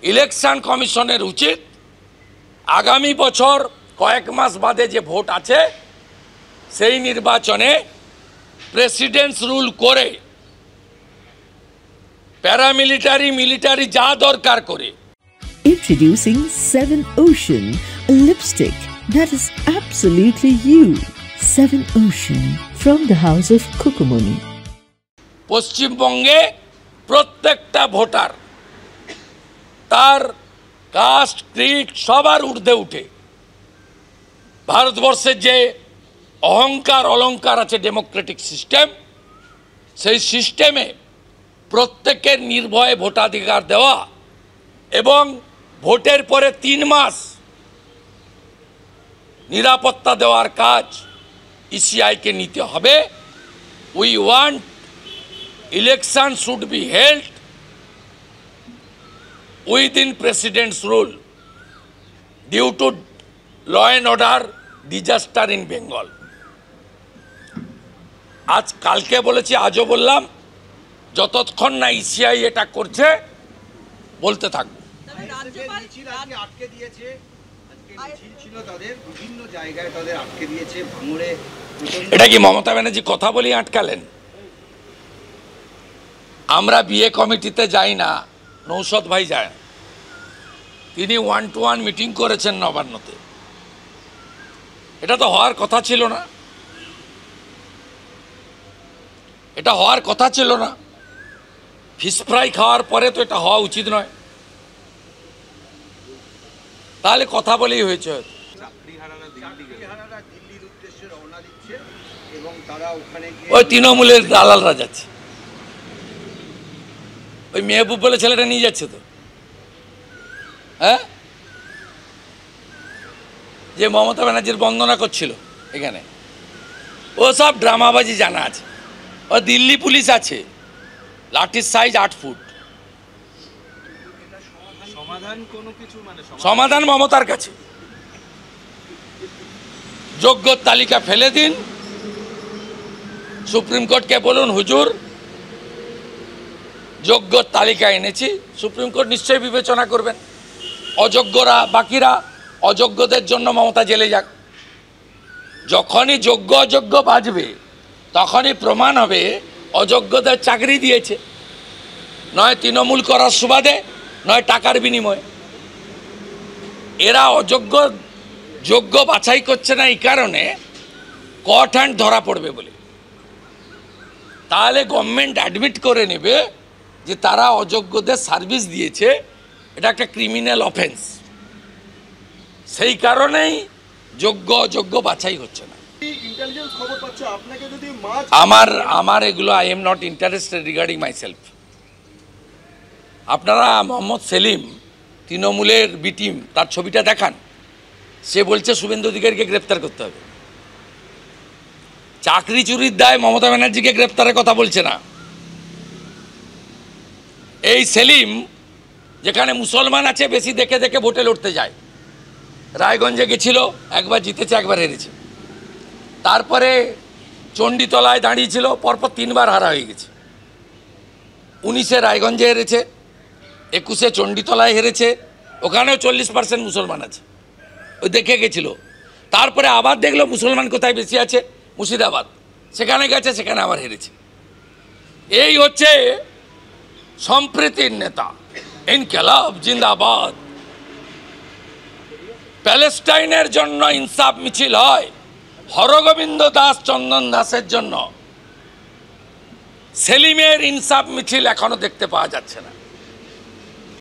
Election কমিশনের উচিত আগামী বছর কয়েক মাস বাদে যে ভোট আছে সেই নির্বাচনে প্রেসিডেন্টস রুল করে প্যারামিলিটারি মিলিটারি যা দরকার করে। Introducing 7 Ocean, a lipstick that is absolutely you. 7 Ocean from the house of Kukumuni. পশ্চিমবঙ্গে প্রত্যেকটা ভোটার তার কাস্ট ক্রিড সবার ঊর্ধ্বে উঠে ভারতবর্ষের যে অহংকার অলংকার আছে ডেমোক্রেটিক সিস্টেম, সেই সিস্টেমে প্রত্যেকের নির্ভয়ে ভোটাধিকার দেওয়া এবং ভোটের পরে 3 মাস নিরাপত্তা দেওয়ার কাজ ইসিআইকে নিতে হবে। We want election should be held within president's rule due to law and order disaster in Bengal. আজ কালকে বলেছি, আজও বললাম, যতক্ষণ না ইসিআই এটা করছে বলতে থাকবো। এটা কি মমতা ব্যানার্জি কথা বলি আটকালেন? আমরা বিয়ে কমিটিতে যাই না, নৌশদ ভাই যায়, তিনি 1-to-1 মিটিং করেছেন নবান্নতে। এটা তো হওয়ার কথা ছিল না, এটা হওয়ার কথা ছিল না। ফিশ ফ্রাই খাওয়ার পরে তো এটা হওয়া উচিত নয়। তাহলে কথা বলেই হয়েছে। ওই তৃণমূলের দালালরা যাচ্ছে, ওই মেহবুব বলে ছেলেটা নিয়ে যাচ্ছে তো। হ্যাঁ, যে মমতা ব্যানার্জির বন্দনা করছিল এখানে, ও সব ড্রামাবাজি জানা আছে। ও দিল্লি পুলিশ আছে, লাঠির সাইজ 8 ফুট। সমাধান মমতার কাছে। যোগ্য তালিকা ফেলে দিন, সুপ্রিম কোর্টকে বলুন হুজুর যোগ্য তালিকা এনেছি, সুপ্রিম কোর্ট নিশ্চয়ই বিবেচনা করবেন। অযোগ্যরা, বাকিরা, অযোগ্যদের জন্য মমতা জেলে যাক। যখনই যোগ্য অযোগ্য বাজবে তখনই প্রমাণ হবে অযোগ্যদের চাকরি দিয়েছে, নয় তৃণমূল করার সুবাদে, নয় টাকার বিনিময়ে। এরা অযোগ্য যোগ্য বাছাই করছে না এই কারণে কট হ্যান্ড ধরা পড়বে বলে। তাহলে গভর্নমেন্ট অ্যাডমিট করে নেবে যে তারা অযোগ্যদের সার্ভিস দিয়েছে, এটা একটা ক্রিমিনাল অফেন্স। সেই কারণেই যোগ্য অযোগ্য বাছাই হচ্ছে না। আমার এগুলো I am not interested regarding my self. আপনারা মোহাম্মদ সেলিম, তৃণমূলের বি টিম, তার ছবিটা দেখান। সে বলছে শুভেন্দু অধিকারীকে গ্রেপ্তার করতে হবে। চাকরি চুরির দায় মমতা ব্যানার্জিকে গ্রেপ্তারের কথা বলছে না। এই সেলিম যেখানে মুসলমান আছে বেশি দেখে দেখে ভোটে লড়তে যায়। রায়গঞ্জে গেছিল, একবার জিতেছে, একবার হেরেছে। তারপরে চণ্ডীতলায় দাঁড়িয়েছিল, পরপর 3 বার হারা হয়ে গেছে। 19-এ রায়গঞ্জে হেরেছে, 21-এ চণ্ডীতলায় হেরেছে, ওখানেও 40% মুসলমান আছে, ওই দেখে গেছিল। তারপরে আবার দেখলো মুসলমান কোথায় বেশি আছে, মুর্শিদাবাদ, সেখানে গেছে, সেখানে আবার হেরেছে। এই হচ্ছে সম্প্রীতির নেতা। ইনকিলাব জিন্দাবাদ। প্যালেস্টাইনের জন্য ইনসাফ মিছিল হয়, হরগোবিন্দ দাস চন্দন দাসের জন্য সেলিমের ইনসাফ মিছিল এখনো দেখতে পাওয়া যাচ্ছে না।